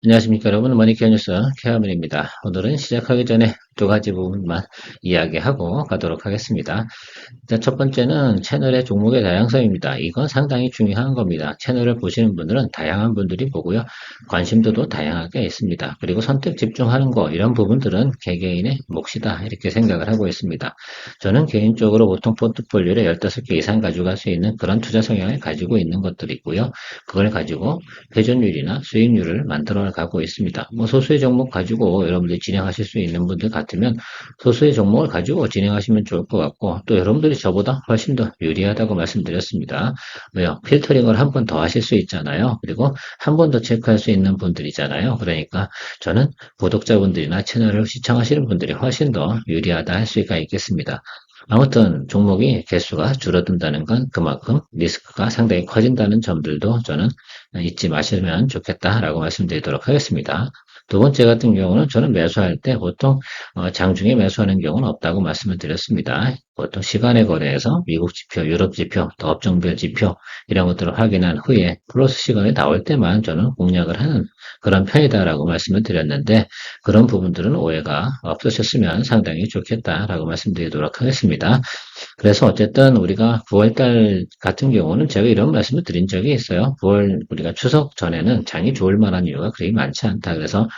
안녕하십니까 여러분, 머니케어 뉴스 케어맨입니다. 오늘은 시작하기 전에 두 가지 부분만 이야기하고 가도록 하겠습니다. 일단 첫 번째는 채널의 종목의 다양성입니다. 이건 상당히 중요한 겁니다. 채널을 보시는 분들은 다양한 분들이 보고요. 관심도도 다양하게 있습니다. 그리고 선택 집중하는 거 이런 부분들은 개개인의 몫이다 이렇게 생각을 하고 있습니다. 저는 개인적으로 보통 포트폴리오를 15개 이상 가져갈 수 있는 그런 투자 성향을 가지고 있는 것들이 있고요. 그걸 가지고 회전율이나 수익률을 만들어 가고 있습니다. 뭐 소수의 종목 가지고 여러분들이 진행하실 수 있는 분들 같으면 소수의 종목을 가지고 진행하시면 좋을 것 같고, 또 여러분들이 저보다 훨씬 더 유리하다고 말씀드렸습니다. 왜요? 필터링을 한 번 더 하실 수 있잖아요. 그리고 한 번 더 체크할 수 있는 분들이잖아요. 그러니까 저는 구독자분들이나 채널을 시청하시는 분들이 훨씬 더 유리하다 할 수가 있겠습니다. 아무튼 종목이 개수가 줄어든다는 건 그만큼 리스크가 상당히 커진다는 점들도 저는 잊지 마시면 좋겠다라고 말씀드리도록 하겠습니다. 두 번째 같은 경우는 저는 매수할 때 보통 장중에 매수하는 경우는 없다고 말씀을 드렸습니다. 보통 시간의 거래에서 미국 지표, 유럽 지표, 또 업종별 지표 이런 것들을 확인한 후에 플러스 시간이 나올 때만 저는 공략을 하는 그런 편이다라고 말씀을 드렸는데, 그런 부분들은 오해가 없으셨으면 상당히 좋겠다라고 말씀드리도록 하겠습니다. 그래서 어쨌든 우리가 9월달 같은 경우는 제가 이런 말씀을 드린 적이 있어요. 9월 우리가 추석 전에는 장이 좋을 만한 이유가 그리 많지 않다. 그래서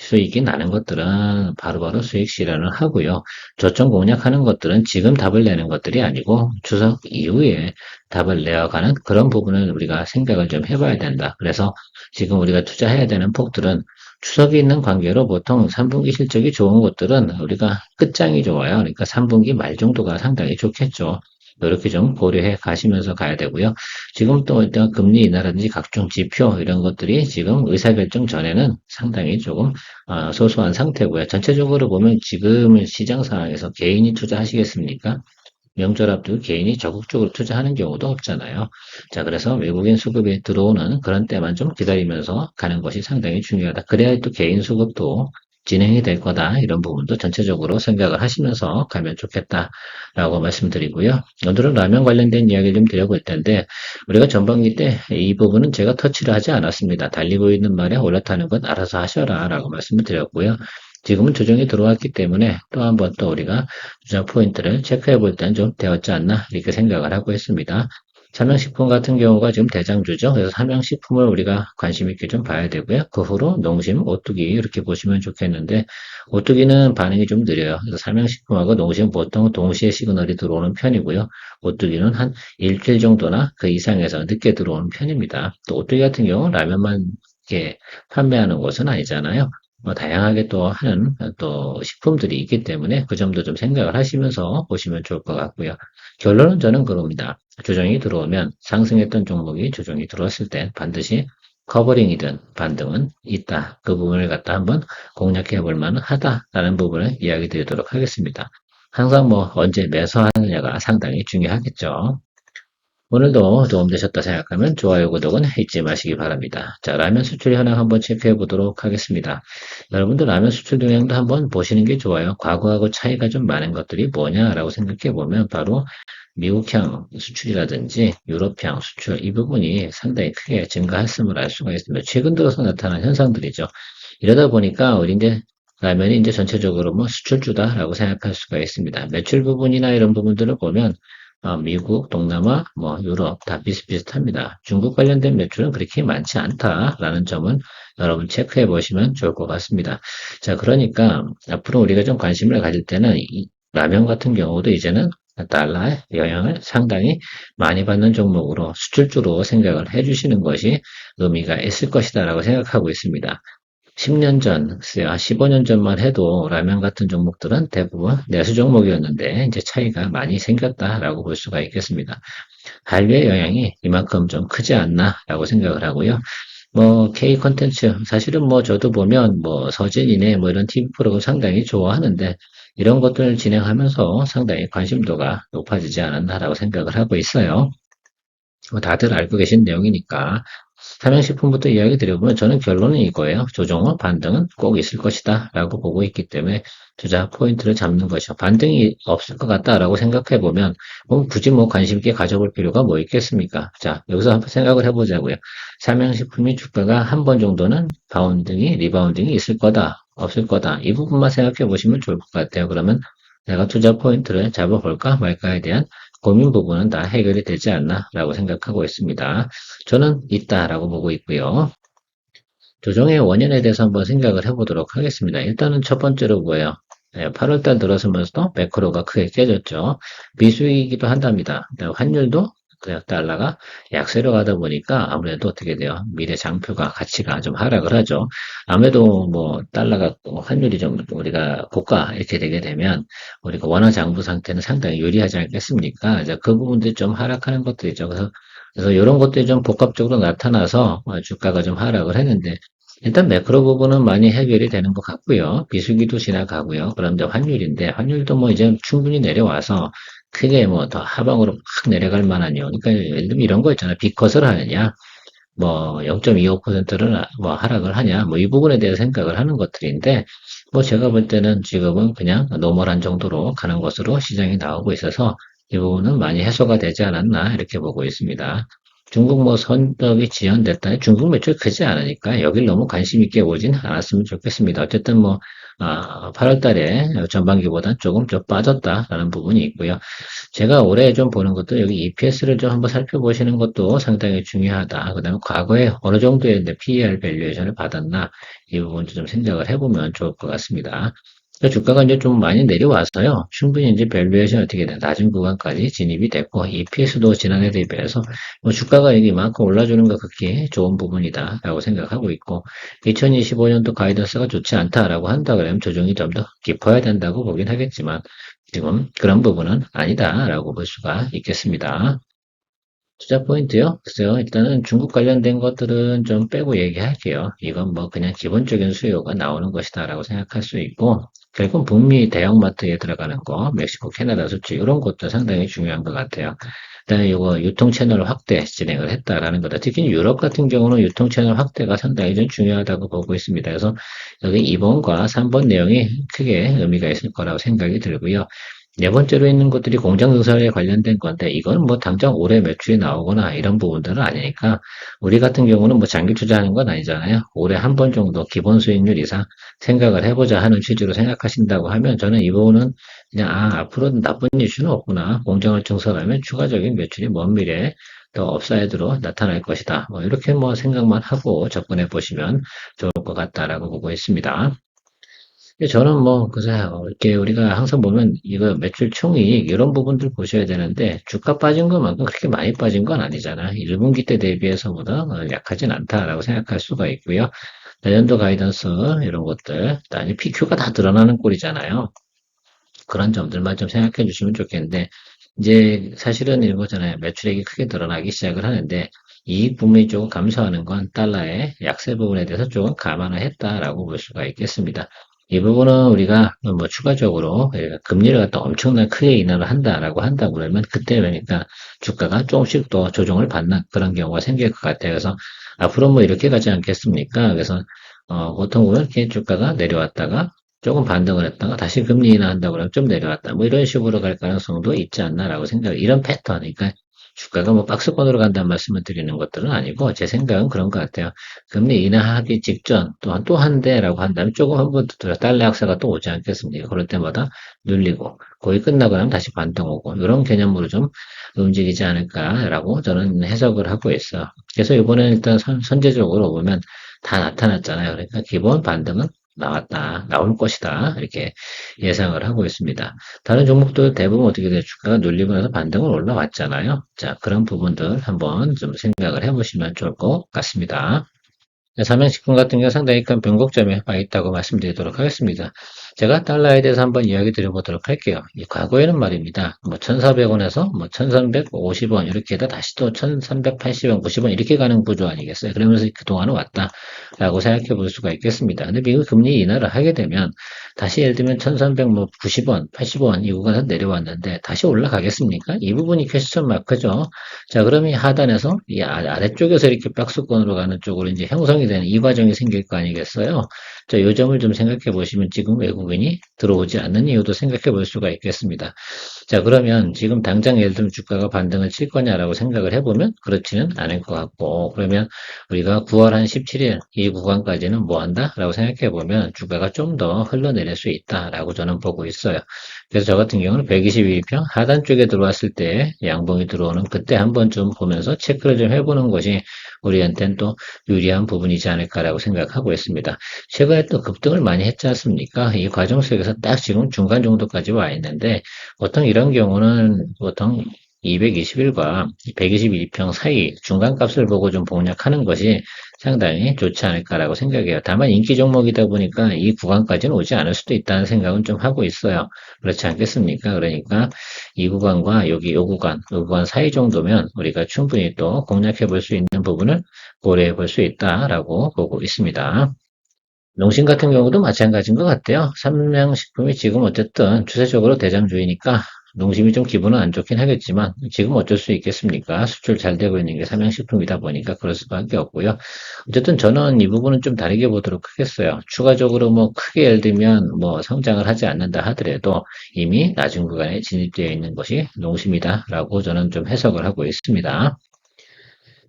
수익이 나는 것들은 바로바로 수익 실현을 하고요. 저점 공략하는 것들은 지금 답을 내는 것들이 아니고 추석 이후에 답을 내어가는 그런 부분을 우리가 생각을 좀 해봐야 된다. 그래서 지금 우리가 투자해야 되는 폭들은 추석이 있는 관계로 보통 3분기 실적이 좋은 것들은 우리가 끝장이 좋아요. 그러니까 3분기 말 정도가 상당히 좋겠죠. 이렇게 좀 고려해 가시면서 가야 되고요. 지금 또 일단 금리 인하라든지 각종 지표 이런 것들이 지금 의사결정 전에는 상당히 조금 소소한 상태고요. 전체적으로 보면 지금 시장 상황에서 개인이 투자하시겠습니까? 명절 앞두고 개인이 적극적으로 투자하는 경우도 없잖아요. 자, 그래서 외국인 수급이 들어오는 그런 때만 좀 기다리면서 가는 것이 상당히 중요하다. 그래야 또 개인 수급도 진행이 될 거다. 이런 부분도 전체적으로 생각을 하시면서 가면 좋겠다라고 말씀드리고요. 오늘은 라면 관련된 이야기를 좀 드려볼 텐데, 우리가 전반기 때 이 부분은 제가 터치를 하지 않았습니다. 달리고 있는 말에 올라타는 건 알아서 하셔라 라고 말씀을 드렸고요. 지금은 조정이 들어왔기 때문에 또 한번 또 우리가 투자 포인트를 체크해 볼 때는 좀 되었지 않나 이렇게 생각을 하고 있습니다. 삼양식품 같은 경우가 지금 대장주죠. 그래서 삼양식품을 우리가 관심 있게 좀 봐야 되고요. 그 후로 농심, 오뚜기 이렇게 보시면 좋겠는데, 오뚜기는 반응이 좀 느려요. 그래서 삼양식품하고 농심 보통 동시에 시그널이 들어오는 편이고요. 오뚜기는 한 일주일 정도나 그 이상에서 늦게 들어오는 편입니다. 또 오뚜기 같은 경우는 라면만 이렇게 판매하는 곳은 아니잖아요. 뭐 다양하게 또 하는 또 식품들이 있기 때문에 그 점도 좀 생각을 하시면서 보시면 좋을 것 같고요. 결론은 저는 그럽니다. 조정이 들어오면 상승했던 종목이 조정이 들어왔을 때 반드시 커버링이든 반등은 있다. 그 부분을 갖다 한번 공략해 볼 만은 하다라는 부분을 이야기 드리도록 하겠습니다. 항상 뭐 언제 매수하느냐가 상당히 중요하겠죠. 오늘도 도움되셨다 생각하면 좋아요, 구독은 잊지 마시기 바랍니다. 자, 라면 수출 현황 한번 체크해 보도록 하겠습니다. 여러분들 라면 수출 동향도 한번 보시는 게 좋아요. 과거하고 차이가 좀 많은 것들이 뭐냐라고 생각해 보면 바로 미국향 수출이라든지 유럽향 수출 이 부분이 상당히 크게 증가했음을 알 수가 있습니다. 최근 들어서 나타난 현상들이죠. 이러다 보니까 우리 이제 라면이 이제 전체적으로 뭐 수출주다라고 생각할 수가 있습니다. 매출 부분이나 이런 부분들을 보면 미국, 동남아, 뭐 유럽 다 비슷비슷합니다. 중국 관련된 매출은 그렇게 많지 않다라는 점은 여러분 체크해 보시면 좋을 것 같습니다. 자, 그러니까 앞으로 우리가 좀 관심을 가질 때는 이 라면 같은 경우도 이제는 달러의 영향을 상당히 많이 받는 종목으로 수출주로 생각을 해주시는 것이 의미가 있을 것이다라고 생각하고 있습니다. 10년 전, 15년 전만 해도 라면 같은 종목들은 대부분 내수 종목이었는데 이제 차이가 많이 생겼다라고 볼 수가 있겠습니다. 한류의 영향이 이만큼 좀 크지 않나라고 생각을 하고요. 뭐 K 콘텐츠 사실은 뭐 저도 보면 뭐 서진이네 뭐 이런 TV 프로그램 상당히 좋아하는데 이런 것들을 진행하면서 상당히 관심도가 높아지지 않았나라고 생각을 하고 있어요. 뭐 다들 알고 계신 내용이니까. 삼양식품부터 이야기 드려보면 저는 결론은 이거예요. 조정은 반등은 꼭 있을 것이다 라고 보고 있기 때문에 투자 포인트를 잡는 것이죠. 반등이 없을 것 같다라고 생각해 보면 굳이 뭐 관심 있게 가져볼 필요가 뭐 있겠습니까? 자, 여기서 한번 생각을 해보자고요. 삼양식품이 주가가 한 번 정도는 리바운딩이 있을 거다, 없을 거다. 이 부분만 생각해 보시면 좋을 것 같아요. 그러면 내가 투자 포인트를 잡아볼까 말까에 대한 고민 부분은 다 해결이 되지 않나라고 생각하고 있습니다. 저는 있다라고 보고 있고요. 조정의 원인에 대해서 한번 생각을 해보도록 하겠습니다. 일단은 첫 번째로 뭐예요? 8월달 들어서면서도 매크로가 크게 깨졌죠. 미수이기도 한답니다. 환율도 그냥 달러가 약세로 가다 보니까 아무래도 어떻게 돼요? 미래 장표가 가치가 좀 하락을 하죠. 아무래도 뭐 달러가 환율이 좀 우리가 고가 이렇게 되게 되면 우리가 원화 장부 상태는 상당히 유리하지 않겠습니까? 이제 그 부분들이 좀 하락하는 것들이죠. 그래서 이런 것들이 좀 복합적으로 나타나서 주가가 좀 하락을 했는데 일단 매크로 부분은 많이 해결이 되는 것 같고요. 비수기도 지나가고요. 그럼 이제 환율인데 환율도 뭐 이제 충분히 내려와서 크게 뭐 더 하방으로 확 내려갈 만한요. 그러니까 예를 들면 이런 거 있잖아요. 비컷을 하느냐, 뭐 0.25%를 뭐 하락을 하냐, 뭐 이 부분에 대해서 생각을 하는 것들인데 뭐 제가 볼 때는 지금은 그냥 노멀한 정도로 가는 것으로 시장이 나오고 있어서 이 부분은 많이 해소가 되지 않았나 이렇게 보고 있습니다. 중국 뭐 선덕이 지연됐다. 중국 매출 크지 않으니까 여길 너무 관심 있게 보진 않았으면 좋겠습니다. 어쨌든 뭐 8월 달에 전반기보다 조금 좀 빠졌다라는 부분이 있고요. 제가 올해 좀 보는 것도 여기 EPS를 좀 한번 살펴보시는 것도 상당히 중요하다. 그다음에 과거에 어느 정도의 PER 밸류에이션을 받았나 이 부분도 좀 생각을 해보면 좋을 것 같습니다. 주가가 이제 좀 많이 내려와서요. 충분히 이제 밸류에이션 어떻게 돼 낮은 구간까지 진입이 됐고 EPS도 지난해 대비해서 뭐 주가가 이만큼 올라주는 거 극히 좋은 부분이다라고 생각하고 있고 2025년도 가이던스가 좋지 않다라고 한다 그러면 조정이 좀 더 깊어야 된다고 보긴 하겠지만 지금 그런 부분은 아니다라고 볼 수가 있겠습니다. 투자 포인트요? 글쎄요, 일단은 중국 관련된 것들은 좀 빼고 얘기할게요. 이건 뭐 그냥 기본적인 수요가 나오는 것이다라고 생각할 수 있고, 결국 북미 대형마트에 들어가는 거, 멕시코, 캐나다 수출, 이런 것도 상당히 중요한 것 같아요. 일단 이거 유통 채널 확대 진행을 했다라는 거다. 특히 유럽 같은 경우는 유통 채널 확대가 상당히 좀 중요하다고 보고 있습니다. 그래서 여기 2번과 3번 내용이 크게 의미가 있을 거라고 생각이 들고요. 네 번째로 있는 것들이 공장 증설에 관련된 건데 이건 뭐 당장 올해 매출이 나오거나 이런 부분들은 아니니까 우리 같은 경우는 뭐 장기 투자하는 건 아니잖아요. 올해 한 번 정도 기본 수익률 이상 생각을 해보자 하는 취지로 생각하신다고 하면 저는 이 부분은 그냥 앞으로는 나쁜 이슈는 없구나. 공장을 증설하면 추가적인 매출이 먼 미래에 더 업사이드로 나타날 것이다. 뭐 이렇게 뭐 생각만 하고 접근해 보시면 좋을 것 같다라고 보고 있습니다. 저는 뭐, 글쎄요, 이렇게 우리가 항상 보면 이거 매출 총이익 이런 부분들 보셔야 되는데 주가 빠진 것만큼 그렇게 많이 빠진 건 아니잖아. 1분기 때 대비해서보다 약하진 않다라고 생각할 수가 있고요. 내년도 가이던스 이런 것들, 그다음에 PQ가 다 드러나는 꼴이잖아요. 그런 점들만 좀 생각해 주시면 좋겠는데 이제 사실은 이거잖아요. 매출액이 크게 드러나기 시작을 하는데 이익 부분이 조금 감소하는 건 달러의 약세 부분에 대해서 조금 감안을 했다라고 볼 수가 있겠습니다. 이 부분은 우리가 뭐 추가적으로 금리를 갖다 엄청나게 크게 인하를 한다라고 한다고 그러면 그때 그러니까 주가가 조금씩 더 조정을 받는 그런 경우가 생길 것 같아요. 그래서 앞으로 뭐 이렇게 가지 않겠습니까? 그래서 보통은 이렇게 주가가 내려왔다가 조금 반등을 했다가 다시 금리 인하한다고 그러면 좀 내려왔다. 뭐 이런 식으로 갈 가능성도 있지 않나라고 생각해요. 이런 패턴, 그러니까 주가가 뭐 박스권으로 간다는 말씀을 드리는 것들은 아니고 제 생각은 그런 것 같아요. 금리 인하하기 직전 또한 또 한 대라고 한다면 조금 한 번 더 달러 약세가 또 오지 않겠습니까? 그럴 때마다 눌리고 거의 끝나고 나면 다시 반등 오고 이런 개념으로 좀 움직이지 않을까라고 저는 해석을 하고 있어요. 그래서 이번에는 일단 선제적으로 보면 다 나타났잖아요. 그러니까 기본 반등은 나올 것이다. 이렇게 예상을 하고 있습니다. 다른 종목도 대부분 어떻게 돼요? 주가가 눌리고 나서 반등을 올라왔잖아요. 자, 그런 부분들 한번 좀 생각을 해보시면 좋을 것 같습니다. 삼양식품 같은 경우 상당히 큰 변곡점에 와 있다고 말씀드리도록 하겠습니다. 제가 달러에 대해서 한번 이야기 드려보도록 할게요. 이 과거에는 말입니다. 뭐 1,400원에서 뭐 1,350원 이렇게 해서 다시 또 1,380원, 90원 이렇게 가는 구조 아니겠어요? 그러면서 그동안은 왔다라고 생각해 볼 수가 있겠습니다. 근데 미국 금리 인하를 하게 되면 다시 예를 들면 1,390원, 80원 이 구간에서 내려왔는데 다시 올라가겠습니까? 이 부분이 퀘스천 마크죠. 자, 그러면 이 하단에서 이 아래쪽에서 이렇게 박스권으로 가는 쪽으로 이제 형성이 되는 이 과정이 생길 거 아니겠어요? 자, 이 점을 좀 생각해 보시면 지금 외국인이 들어오지 않는 이유도 생각해 볼 수가 있겠습니다. 자, 그러면 지금 당장 예를 들면 주가가 반등을 칠 거냐라고 생각을 해보면 그렇지는 않을 것 같고, 그러면 우리가 9월 한 17일 이 구간까지는 뭐 한다? 라고 생각해 보면 주가가 좀 더 흘러내릴 수 있다라고 저는 보고 있어요. 그래서 저 같은 경우는 122평 하단 쪽에 들어왔을 때 양봉이 들어오는 그때 한 번쯤 보면서 체크를 좀 해보는 것이 우리한테는 또 유리한 부분이지 않을까라고 생각하고 있습니다. 최근에 또 급등을 많이 했지 않습니까? 이 과정 속에서 딱 지금 중간 정도까지 와 있는데 보통 이런 경우는 보통 221과 122평 사이 중간값을 보고 좀 공략하는 것이 상당히 좋지 않을까라고 생각해요. 다만 인기 종목이다 보니까 이 구간까지는 오지 않을 수도 있다는 생각은 좀 하고 있어요. 그렇지 않겠습니까? 그러니까 이 구간과 여기 요 구간 사이 정도면 우리가 충분히 또 공략해 볼 수 있는 부분을 고려해 볼 수 있다라고 보고 있습니다. 농심 같은 경우도 마찬가지인 것 같아요. 삼양식품이 지금 어쨌든 추세적으로 대장주이니까 농심이 좀 기분은 안 좋긴 하겠지만 지금 어쩔 수 있겠습니까? 수출 잘 되고 있는 게 삼양식품이다 보니까 그럴 수밖에 없고요. 어쨌든 저는 이 부분은 좀 다르게 보도록 하겠어요. 추가적으로 뭐 크게 예를 들면 뭐 성장을 하지 않는다 하더라도 이미 낮은 구간에 진입되어 있는 것이 농심이다라고 저는 좀 해석을 하고 있습니다.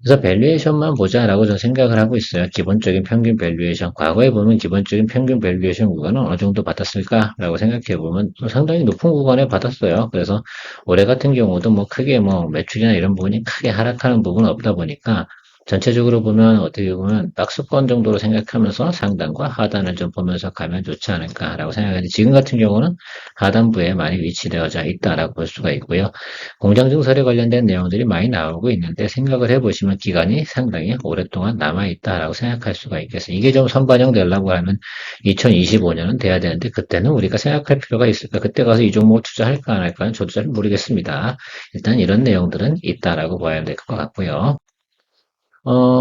그래서 밸류에이션만 보자라고 저는 생각을 하고 있어요. 기본적인 평균 밸류에이션. 과거에 보면 기본적인 평균 밸류에이션 구간은 어느 정도 받았을까라고 생각해 보면 상당히 높은 구간에 받았어요. 그래서 올해 같은 경우도 뭐 크게 뭐 매출이나 이런 부분이 크게 하락하는 부분은 없다 보니까 전체적으로 보면 어떻게 보면 박스권 정도로 생각하면서 상단과 하단을 좀 보면서 가면 좋지 않을까라고 생각하는데 지금 같은 경우는 하단부에 많이 위치되어져 있다라고 볼 수가 있고요. 공장증설에 관련된 내용들이 많이 나오고 있는데 생각을 해보시면 기간이 상당히 오랫동안 남아있다라고 생각할 수가 있겠어요. 이게 좀 선반영되려고 하면 2025년은 돼야 되는데 그때는 우리가 생각할 필요가 있을까? 그때 가서 이 종목 투자할까 안 할까는 저도 잘 모르겠습니다. 일단 이런 내용들은 있다라고 봐야 될 것 같고요.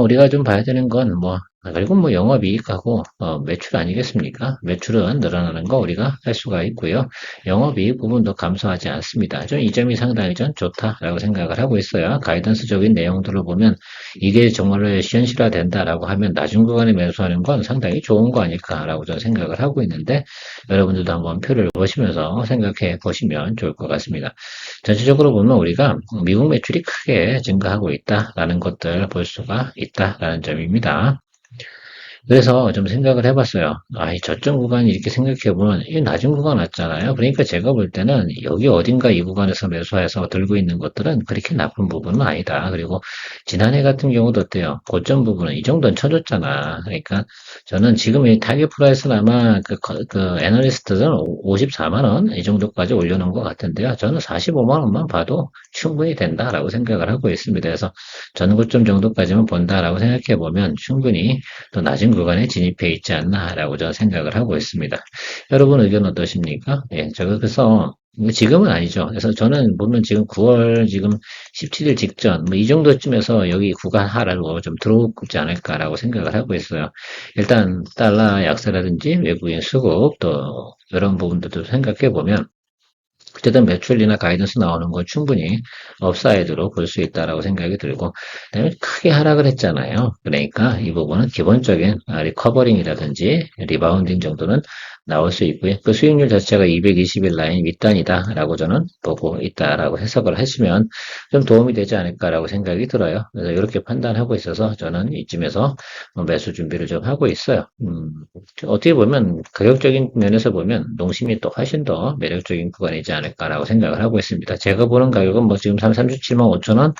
우리가 좀 봐야 되는 건 뭐, 결국 뭐 영업이익하고 매출 아니겠습니까? 매출은 늘어나는 거 우리가 할 수가 있고요. 영업이익 부분도 감소하지 않습니다. 좀 이 점이 상당히 좀 좋다라고 생각을 하고 있어요. 가이던스적인 내용들을 보면 이게 정말로 현실화 된다라고 하면 낮은 구간에 매수하는 건 상당히 좋은 거 아닐까라고 저는 생각을 하고 있는데 여러분들도 한번 표를 보시면서 생각해 보시면 좋을 것 같습니다. 전체적으로 보면 우리가 미국 매출이 크게 증가하고 있다라는 것들 볼 수가 있다라는 점입니다. 그래서 좀 생각을 해봤어요. 아, 이 저점 구간이 이렇게 생각해보면 이 낮은 구간 왔잖아요. 그러니까 제가 볼 때는 여기 어딘가 이 구간에서 매수해서 들고 있는 것들은 그렇게 나쁜 부분은 아니다. 그리고 지난해 같은 경우도 어때요? 고점 부분은 이 정도는 쳐줬잖아. 그러니까 저는 지금 이 타겟 프라이스는 아마 그 애널리스트들은 54만 원 이 정도까지 올려놓은 것 같은데요. 저는 45만 원만 봐도 충분히 된다라고 생각을 하고 있습니다. 그래서 전 고점 정도까지만 본다라고 생각해 보면 충분히 또 낮은 구간에 진입해 있지 않나라고 저는 생각을 하고 있습니다. 여러분 의견 어떠십니까? 예, 제가 그래서 지금은 아니죠. 그래서 저는 보면 지금 9월 지금 17일 직전 뭐 이 정도쯤에서 여기 구간 하락으로 좀 들어오지 않을까라고 생각을 하고 있어요. 일단 달러 약세라든지 외국인 수급 또 이런 부분들도 생각해 보면 어쨌든 매출이나 가이던스 나오는 건 충분히 업사이드로 볼 수 있다라고 생각이 들고, 그다음에 크게 하락을 했잖아요. 그러니까 이 부분은 기본적인 리커버링이라든지 리바운딩 정도는 나올 수 있고요. 그 수익률 자체가 220일 라인 윗단이다라고 저는 보고 있다라고 해석을 하시면 좀 도움이 되지 않을까라고 생각이 들어요. 그래서 이렇게 판단하고 있어서 저는 이쯤에서 매수 준비를 좀 하고 있어요. 어떻게 보면 가격적인 면에서 보면 농심이 또 훨씬 더 매력적인 구간이지 않을까라고 생각을 하고 있습니다. 제가 보는 가격은 뭐 지금 37만 5천 원,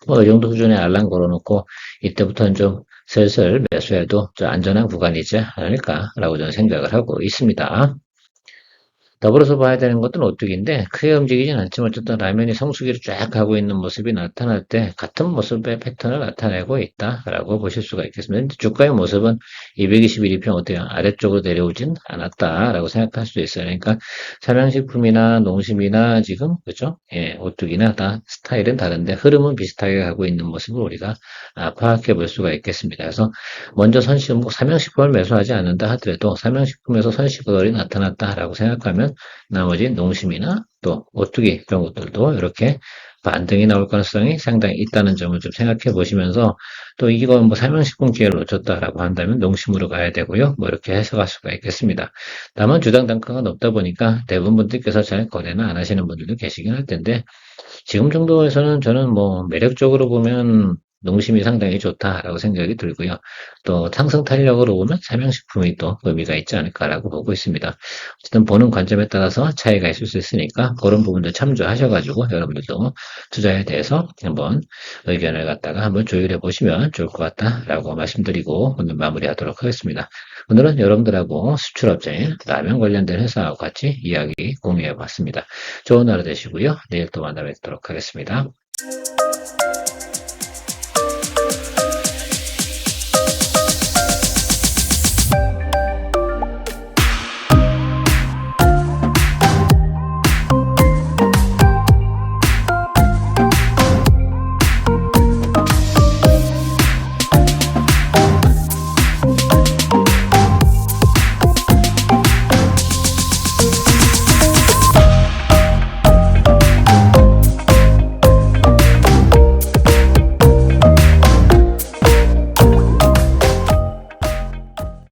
뭐 이 정도 수준에 알람 걸어놓고 이때부터는 좀 슬슬 매수해도 좀 안전한 구간이지 않을까라고 저는 생각을 하고 있습니다. 더불어서 봐야 되는 것은 오뚜기인데 크게 움직이진 않지만 어쨌든 라면이 성수기를 쫙 가고 있는 모습이 나타날 때 같은 모습의 패턴을 나타내고 있다라고 보실 수가 있겠습니다. 주가의 모습은 221 이평 어때요? 아래쪽으로 내려오진 않았다라고 생각할 수 있어요. 그러니까 삼양식품이나 농심이나 지금 그죠? 예, 오뚜기나 다 스타일은 다른데 흐름은 비슷하게 가고 있는 모습을 우리가 파악해 볼 수가 있겠습니다. 그래서 먼저 삼양식품을 매수하지 않는다 하더라도 삼양식품에서 선식어들이 나타났다라고 생각하면 나머지 농심이나 또 오뚜기 이런 것들도 이렇게 반등이 나올 가능성이 상당히 있다는 점을 좀 생각해 보시면서 또 이건 뭐 삼양식품 기회를 놓쳤다라고 한다면 농심으로 가야 되고요. 뭐 이렇게 해석할 수가 있겠습니다. 다만 주당 단가가 높다 보니까 대부분 분들께서 잘 거래는 안 하시는 분들도 계시긴 할 텐데 지금 정도에서는 저는 뭐 매력적으로 보면 농심이 상당히 좋다라고 생각이 들고요. 또 상승 탄력으로 보면 삼양식품이 또 의미가 있지 않을까라고 보고 있습니다. 어쨌든 보는 관점에 따라서 차이가 있을 수 있으니까 그런 부분들 참조하셔가지고 여러분들도 투자에 대해서 한번 의견을 갖다가 한번 조율해 보시면 좋을 것 같다라고 말씀드리고 오늘 마무리하도록 하겠습니다. 오늘은 여러분들하고 수출업체 라면 관련된 회사하고 같이 이야기 공유해 봤습니다. 좋은 하루 되시고요. 내일 또 만나 뵙도록 하겠습니다.